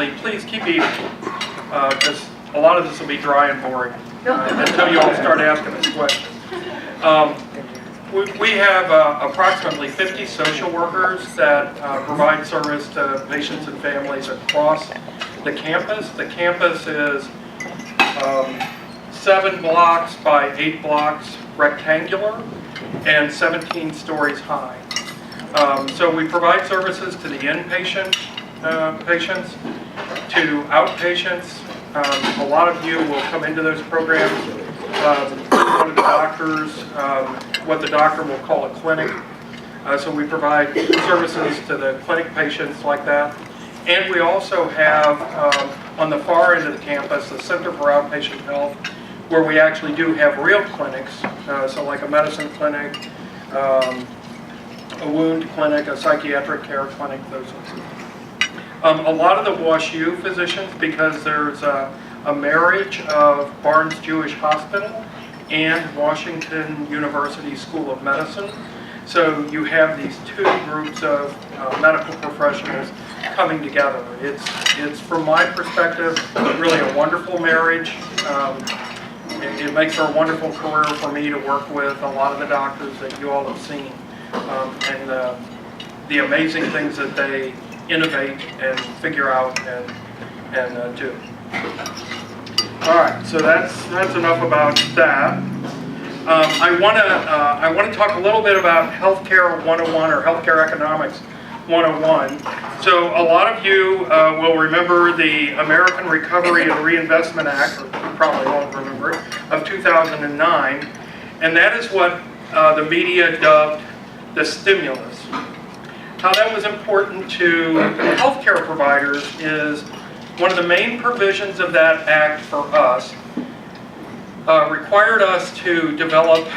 ultimately, please keep eating, because a lot of this will be dry and boring until you all start asking us questions. We have approximately 50 social workers that provide service to patients and families across the campus. The campus is 7 blocks by 8 blocks rectangular and 17 stories high. So we provide services to the inpatient patients, to outpatients. A lot of you will come into those programs. One of the doctors, what the doctor will call a clinic. So we provide services to the clinic patients like that. And we also have, on the far end of the campus, the Center for Outpatient Health, where we actually do have real clinics, so like a medicine clinic, a wound clinic, a psychiatric care clinic, those sorts of things. A lot of the WashU physicians, because there's a marriage of Barnes Jewish Hospital and Washington University School of Medicine. So you have these two groups of medical professionals coming together. It's from my perspective, really a wonderful marriage. It makes for a wonderful career for me to work with a lot of the doctors that you all have seen, and the amazing things that they innovate and figure out and do. All right, so that's enough about that. I want to talk a little bit about Healthcare 101 or Healthcare Economics 101. So a lot of you will remember the American Recovery and Reinvestment Act, or you probably won't remember it, of 2009, and that is what the media dubbed the stimulus. How that was important to healthcare providers is one of the main provisions of that act for us required us to develop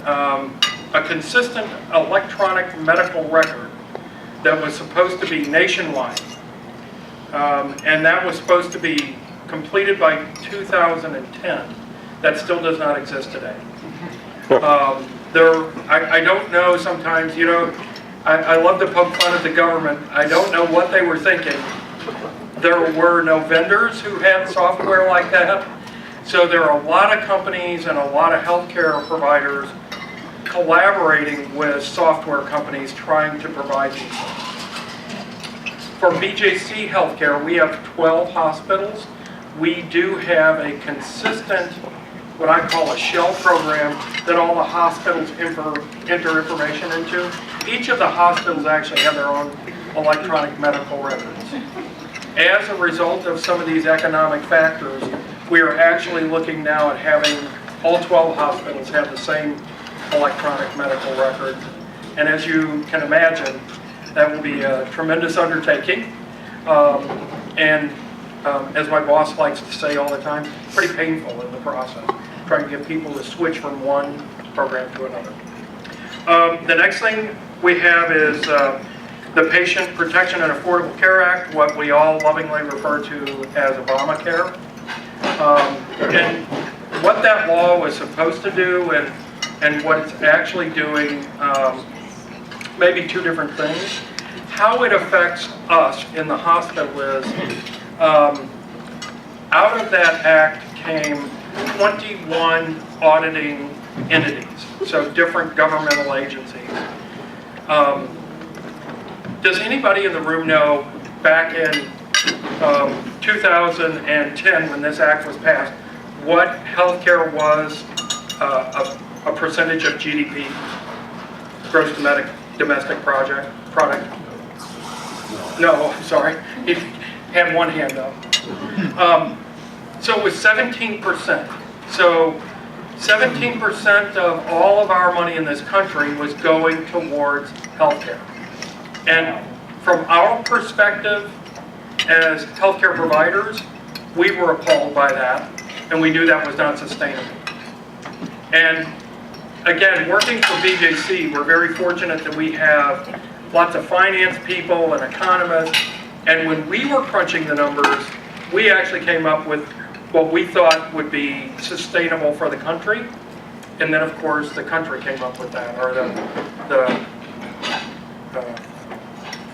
a consistent electronic medical record that was supposed to be nationwide. And that was supposed to be completed by 2010. That still does not exist today. I don't know sometimes, you know, I love to poke fun at the government. I don't know what they were thinking. There were no vendors who had software like that. So there are a lot of companies and a lot of healthcare providers collaborating with software companies trying to provide these things. For BJC Healthcare, we have 12 hospitals. We do have a consistent, what I call a shell program, that all the hospitals enter information into. Each of the hospitals actually have their own electronic medical records. As a result of some of these economic factors, we are actually looking now at having all 12 hospitals have the same electronic medical record. And as you can imagine, that will be a tremendous undertaking. As my boss likes to say all the time, pretty painful in the process, trying to get people to switch from one program to another. The next thing we have is the Patient Protection and Affordable Care Act, what we all lovingly refer to as Obamacare. And what that law was supposed to do and what it's actually doing, maybe two different things. How it affects us in the hospital is, out of that act came 21 auditing entities, so different governmental agencies. Does anybody in the room know, back in 2010, when this act was passed, what healthcare was a percentage of GDP, gross domestic product? No, I'm sorry. He had one hand up. So it was 17%. So 17% of all of our money in this country was going towards healthcare. And from our perspective as healthcare providers, we were appalled by that, and we knew that was not sustainable. And again, working for BJC, we're very fortunate that we have lots of finance people and economists, and when we were crunching the numbers, we actually came up with what we thought would be sustainable for the country, and then of course the country came up with that, or the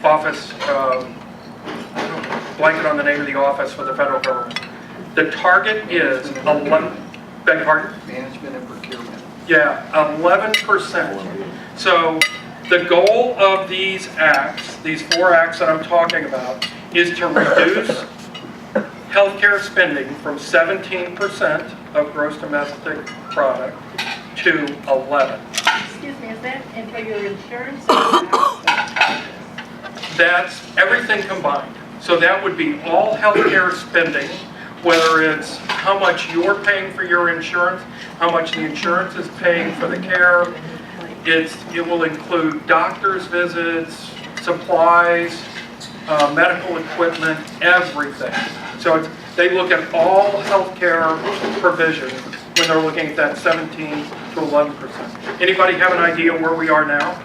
office, blanket on the name of the office for the federal government. The target is 11, beg pardon? Management and procurement. Yeah, 11%. So the goal of these acts, these 4 acts that I'm talking about, is to reduce healthcare spending from 17% of gross domestic product to 11. Excuse me, is that for your insurance? That's everything combined. So that would be all healthcare spending, whether it's how much you're paying for your insurance, how much the insurance is paying for the care. It will include doctor's visits, supplies, medical equipment, everything. So they look at all healthcare provisions when they're looking at that 17 to 11%. Anybody have an idea where we are now?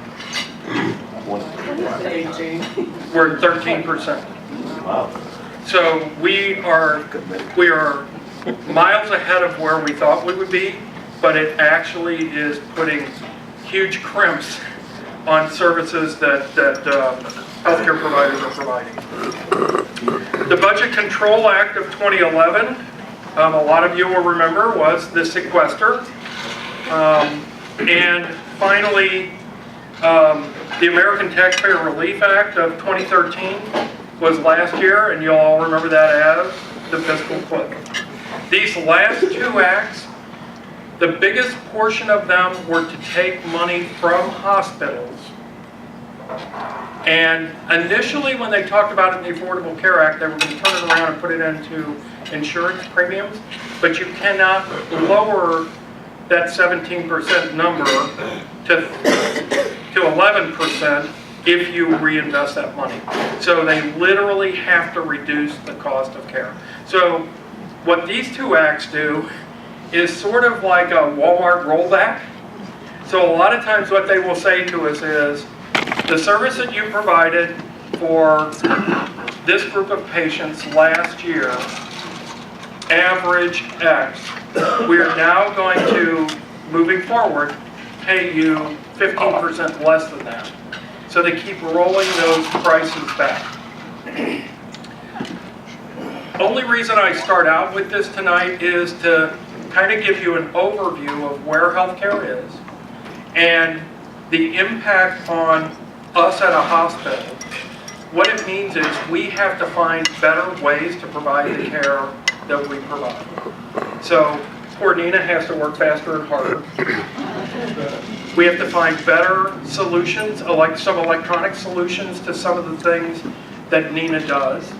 18. We're at 13%. Wow. So we are miles ahead of where we thought we would be, but it actually is putting huge crimps on services that healthcare providers are providing. The Budget Control Act of 2011, a lot of you will remember, was the sequester. And finally, the American Taxpayer Relief Act of 2013 was last year, and you'll all remember that as the fiscal cliff. These last 2 acts, the biggest portion of them were to take money from hospitals. And initially, when they talked about it in the Affordable Care Act, they were going to turn it around and put it into insurance premiums. But you cannot lower that 17% number to 11% if you reinvest that money. So they literally have to reduce the cost of care. So what these 2 acts do is sort of like a Walmart rollback. So a lot of times what they will say to us is, the service that you provided for this group of patients last year, average X, we are now going to, moving forward, pay you 15% less than that. So they keep rolling those prices back. Only reason I start out with this tonight is to kind of give you an overview of where healthcare is and the impact on us at a hospital. What it means is we have to find better ways to provide the care that we provide. So poor Nina has to work faster and harder. We have to find better solutions, like some electronic solutions to some of the things that Nina does.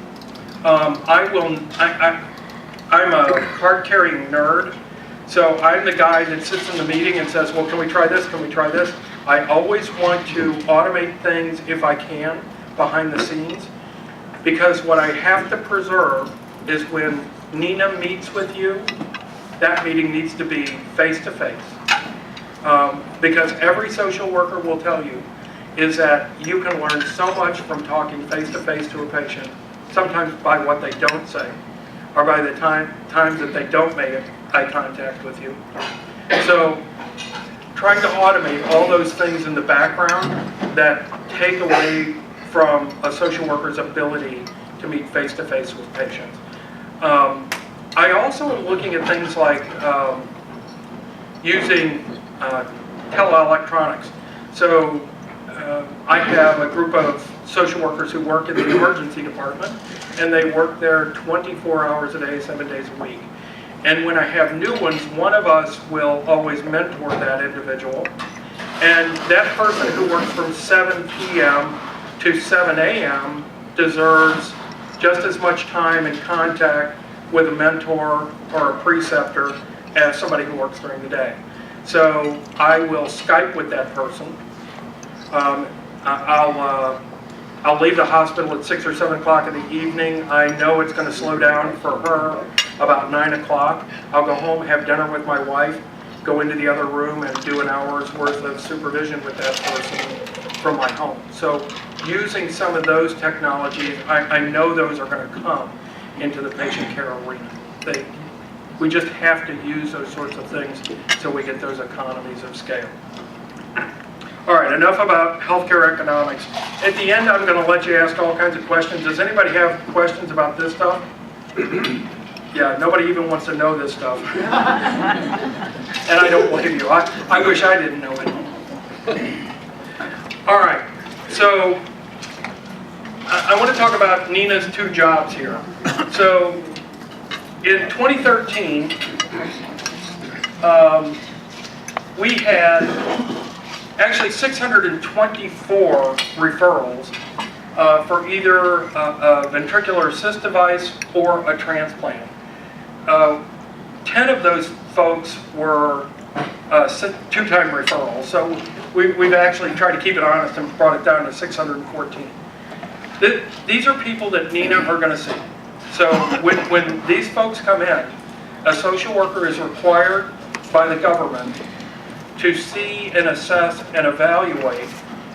I'm a card-carrying nerd, so I'm the guy that sits in the meeting and says, well, can we try this, can we try this? I always want to automate things if I can behind the scenes, because what I have to preserve is when Nina meets with you, that meeting needs to be face-to-face. Because every social worker will tell you is that you can learn so much from talking face-to-face to a patient, sometimes by what they don't say, or by the times that they don't make eye contact with you. So trying to automate all those things in the background that take away from a social worker's ability to meet face-to-face with patients. I also am looking at things like using teleelectronics. So I have a group of social workers who work in the emergency department, and they work there 24 hours a day, 7 days a week. And when I have new ones, one of us will always mentor that individual. And that person who works from 7 p.m. to 7 a.m. deserves just as much time in contact with a mentor or a preceptor as somebody who works during the day. So I will Skype with that person. I'll leave the hospital at 6 or 7 o'clock in the evening. I know it's going to slow down for her about 9 o'clock. I'll go home, have dinner with my wife, go into the other room and do an hour's worth of supervision with that person from my home. So using some of those technologies, I know those are going to come into the patient care arena. We just have to use those sorts of things so we get those economies of scale. All right, enough about healthcare economics. At the end, I'm going to let you ask all kinds of questions. Does anybody have questions about this stuff? Yeah, nobody even wants to know this stuff. And I don't blame you. I wish I didn't know it. All right, so I want to talk about Nina's 2 jobs here. So in 2013, we had actually 624 referrals for either a ventricular assist device or a transplant. 10 of those folks were 2-time referrals, so we've actually tried to keep it honest and brought it down to 614. These are people that Nina are going to see. So when these folks come in, a social worker is required by the government to see and assess and evaluate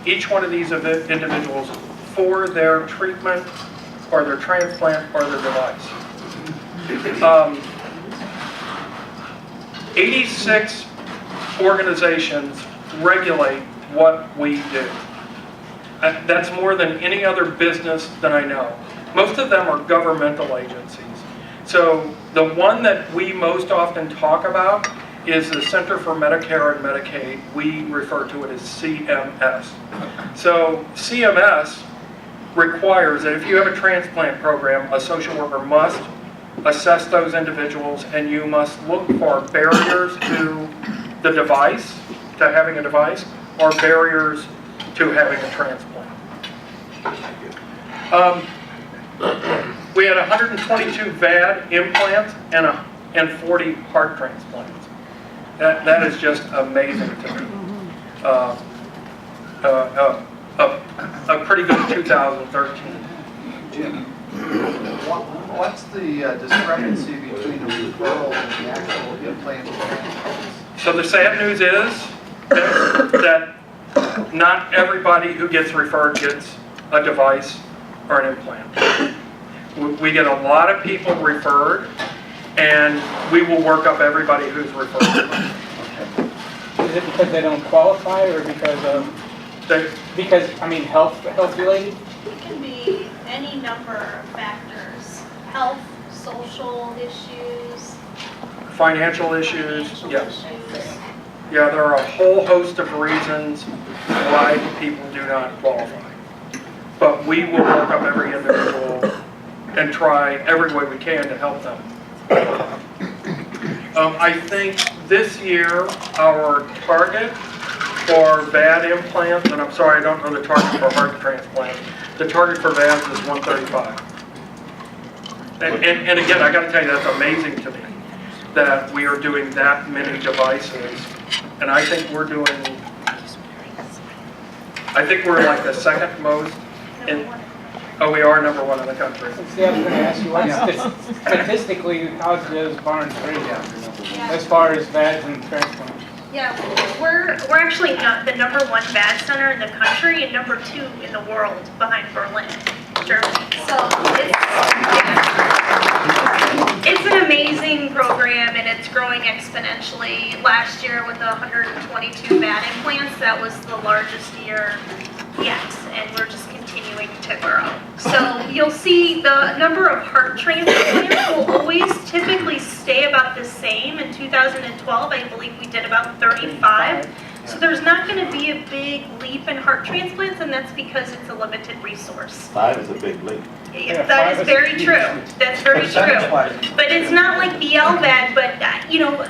each one of these individuals for their treatment or their transplant or their device. 86 organizations regulate what we do. That's more than any other business that I know. Most of them are governmental agencies. So the one that we most often talk about is the Center for Medicare and Medicaid. We refer to it as CMS. So CMS requires that if you have a transplant program, a social worker must assess those individuals, and you must look for barriers to the device, to having a device, or barriers to having a transplant. We had 122 VAD implants and 40 heart transplants. That is just amazing to me. A pretty good 2013. Jim, what's the discrepancy between the referral and the actual implant? So the sad news is that not everybody who gets referred gets a device or an implant. We get a lot of people referred, and we will work up everybody who's referred. Is it because they don't qualify, or because of health related? It can be any number of factors. Health, social issues, Financial issues, financial yes. issues. Yeah, there are a whole host of reasons why people do not qualify. But we will work up every individual and try every way we can to help them. I think this year our target for VAD implants, and I'm sorry I don't know the target for heart transplant, the target for VADs is 135. And again, I got to tell you, that's amazing to me that we are doing that many devices. And I think we're like the second most. Oh, we are number 1 in the country. See, I was going to ask you, statistically, how does Barnes rate as far as VADs and transplants? Yeah, we're actually not the number 1 VAD center in the country and number 2 in the world behind Berlin, Germany. So it's an amazing program, and it's growing exponentially. Last year with 122 VAD implants, that was the largest year yet, and we're just continuing to grow. So you'll see the number of heart transplants will always typically stay about the same. In 2012, I believe we did about 35. So there's not going to be a big leap in heart transplants, and that's because it's a limited resource. 5 is a big leap. Yeah, that is very true. That's very true. But it's not like the LVAD, but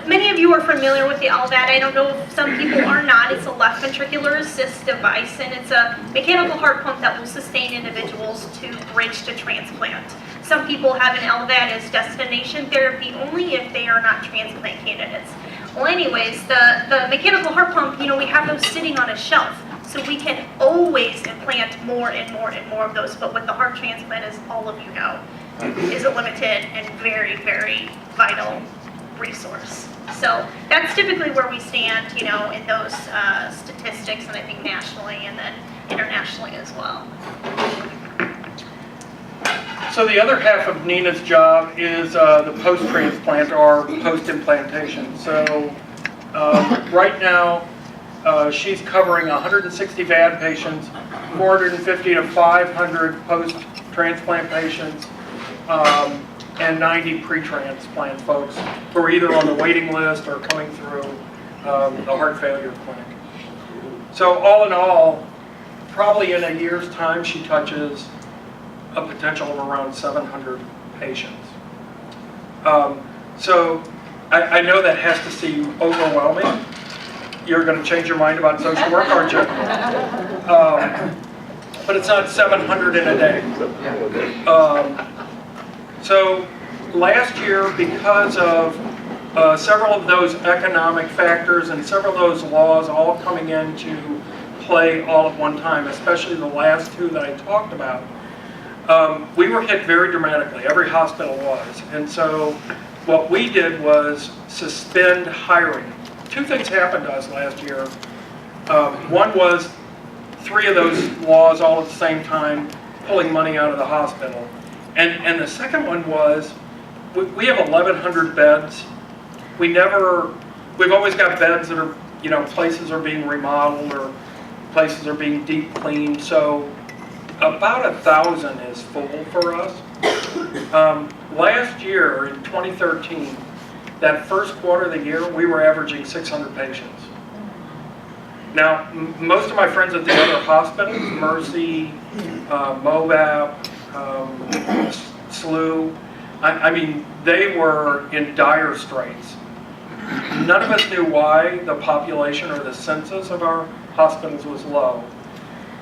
many of you are familiar with the LVAD. I don't know if some people are not. It's a left ventricular assist device, and it's a mechanical heart pump that will sustain individuals to bridge to transplant. Some people have an LVAD as destination therapy only if they are not transplant candidates. Well, anyways, the mechanical heart pump, we have those sitting on a shelf. So we can always implant more and more and more of those. But with the heart transplant, as all of you know, is a limited and very, very vital resource. So that's typically where we stand, in those statistics, and I think nationally and then internationally as well. So the other half of Nina's job is the post-transplant or post-implantation. So right now, She's covering 160 VAD patients, 450 to 500 post-transplant patients, and 90 pre-transplant folks who are either on the waiting list or coming through the heart failure clinic. So all in all, probably in a year's time, she touches a potential of around 700 patients. So I know that has to seem overwhelming. You're going to change your mind about social work, aren't you? But it's not 700 in a day. So last year, because of several of those economic factors and several of those laws all coming into play all at one time, especially the last two that I talked about, we were hit very dramatically. Every hospital was. And so what we did was suspend hiring. Two things happened to us last year. One was 3 of those laws all at the same time pulling money out of the hospital. And the second one was we have 1,100 beds. We've always got beds that are, places are being remodeled or places are being deep cleaned. So about 1,000 is full for us. Last year, in 2013, that first quarter of the year, we were averaging 600 patients. Now, most of my friends at the other hospitals, Mercy, Moab, SLU, I mean, they were in dire straits. None of us knew why the population or the census of our hospitals was low.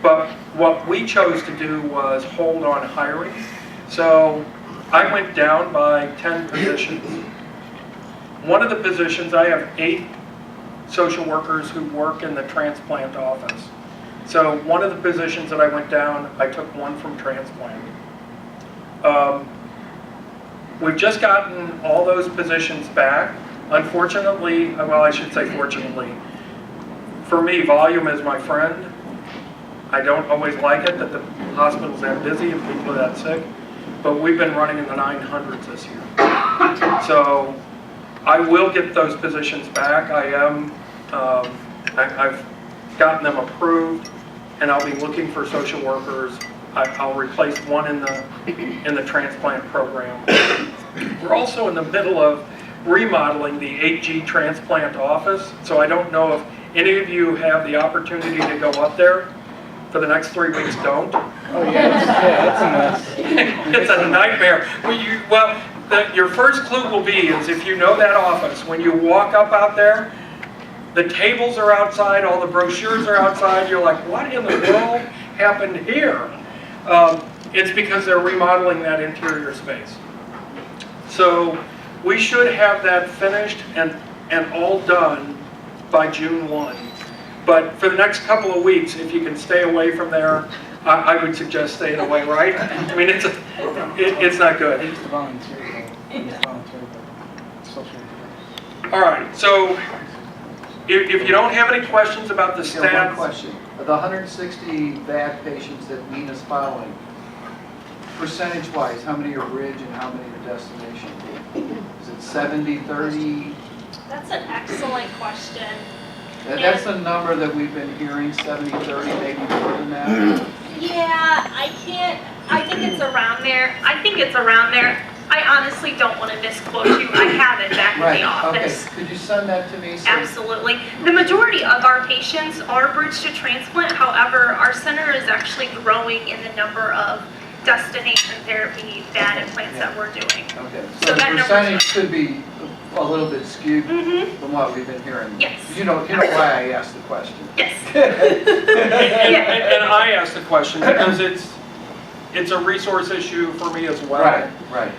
But what we chose to do was hold on hiring. So I went down by 10 positions. One of the positions, I have 8 social workers who work in the transplant office. So one of the positions that I went down, I took 1 from transplant. We've just gotten all those positions back. Unfortunately, well, I should say fortunately, for me, volume is my friend. I don't always like it that the hospital's that busy and people are that sick, but we've been running in the 900s this year. So I will get those positions back. I've gotten them approved, and I'll be looking for social workers. I'll replace 1 in the transplant program. We're also in the middle of remodeling the 8G transplant office, so I don't know if any of you have the opportunity to go up there. For the next 3 weeks, don't. Oh yeah, it's a mess. It's a nightmare. Your first clue will be is if you know that office, when you walk up out there, the tables are outside, all the brochures are outside. You're like, what in the world happened here? It's because they're remodeling that interior space. So we should have that finished and all done by June 1. But for the next couple of weeks, if you can stay away from there, I would suggest staying away, right? I mean, it's not good. I used to volunteer, social work. All right, so if you don't have any questions about the Yeah, one stats, question. Of the 160 VAD patients that Nina's following, percentage-wise, how many are bridge and how many are destination? Is it 70-30? That's an excellent question. That's the number that we've been hearing, 70-30, maybe more than that. Yeah, I think it's around there. I honestly don't want to misquote you. I have it back in the office. Okay. Could you send that to me? Absolutely. The majority of our patients are bridge to transplant. However, our center is actually growing in the number of destination therapy VAD implants that we're doing. Okay. So So the that number- percentage could be a little bit skewed Mm-hmm. from what we've been hearing. Yes. You know why I asked the question. Yes. and I asked the question because it's a resource issue for me as well. Right.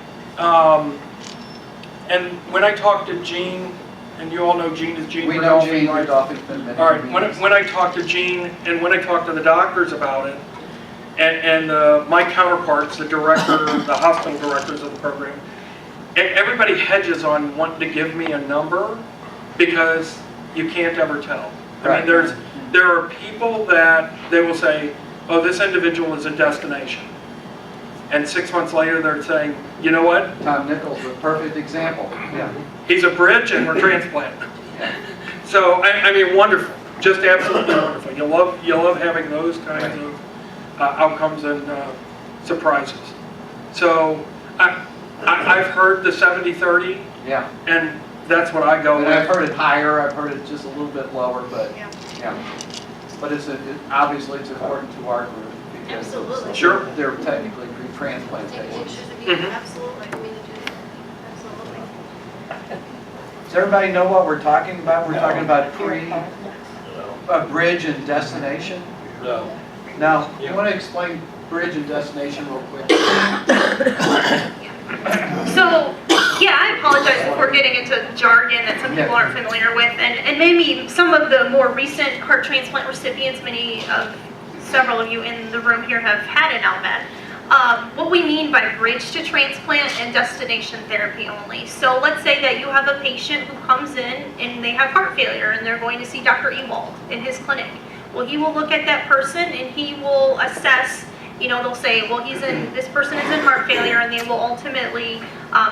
And when I talked to Gene, and you all know Gene is Gene. We know Bernolfi, Gene right? Bernolfi's been many All right, meetings. when I talked to Gene and when I talked to the doctors about it, and my counterparts, the hospital directors of the program, everybody hedges on wanting to give me a number because you can't ever tell. I mean, there are people that they will say, oh, this individual is a destination. And 6 months later, they're saying, you know what? Tom Nichols, a perfect example. Yeah. He's a bridge and we're transplanting. So, I mean, wonderful. just absolutely wonderful. You love having those kinds of outcomes and surprises. So I've heard the 70-30, Yeah. and that's what I go And with. I've heard it higher, I've heard it just a little bit lower, but, yeah. But obviously it's important to our group because Absolutely. Sure. they're technically pre-transplant patients. Mhm. Absolutely. Absolutely. Does everybody know what we're talking about? We're talking about a bridge and destination? No. Now, you want to explain bridge and destination real quick? So, yeah, I apologize if we're getting into jargon that some people aren't familiar with, and maybe some of the more recent heart transplant recipients, several of you in the room here have had an LVAD. What we mean by bridge to transplant and destination therapy only. So let's say that you have a patient who comes in and they have heart failure and they're going to see Dr. Ewald in his clinic. Well, he will look at that person and he will assess, they'll say, well, this person is in heart failure, and they will ultimately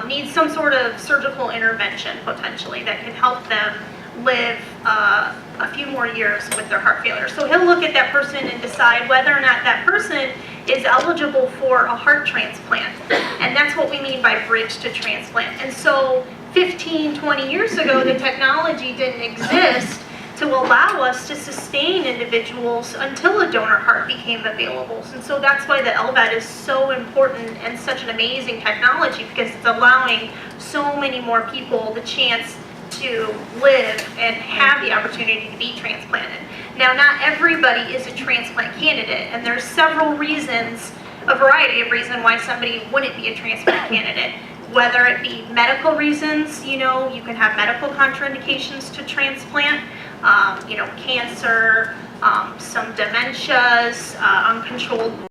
need some sort of surgical intervention potentially that can help them live a few more years with their heart failure. So he'll look at that person and decide whether or not that person is eligible for a heart transplant. And that's what we mean by bridge to transplant. And so 15, 20 years ago, the technology didn't exist to allow us to sustain individuals until a donor heart became available. And so that's why the LVAD is so important and such an amazing technology, because it's allowing so many more people the chance to live and have the opportunity to be transplanted. Now, not everybody is a transplant candidate, and there's several reasons, a variety of reasons why somebody wouldn't be a transplant candidate. Whether it be medical reasons, you can have medical contraindications to transplant, cancer, some dementias, uncontrolled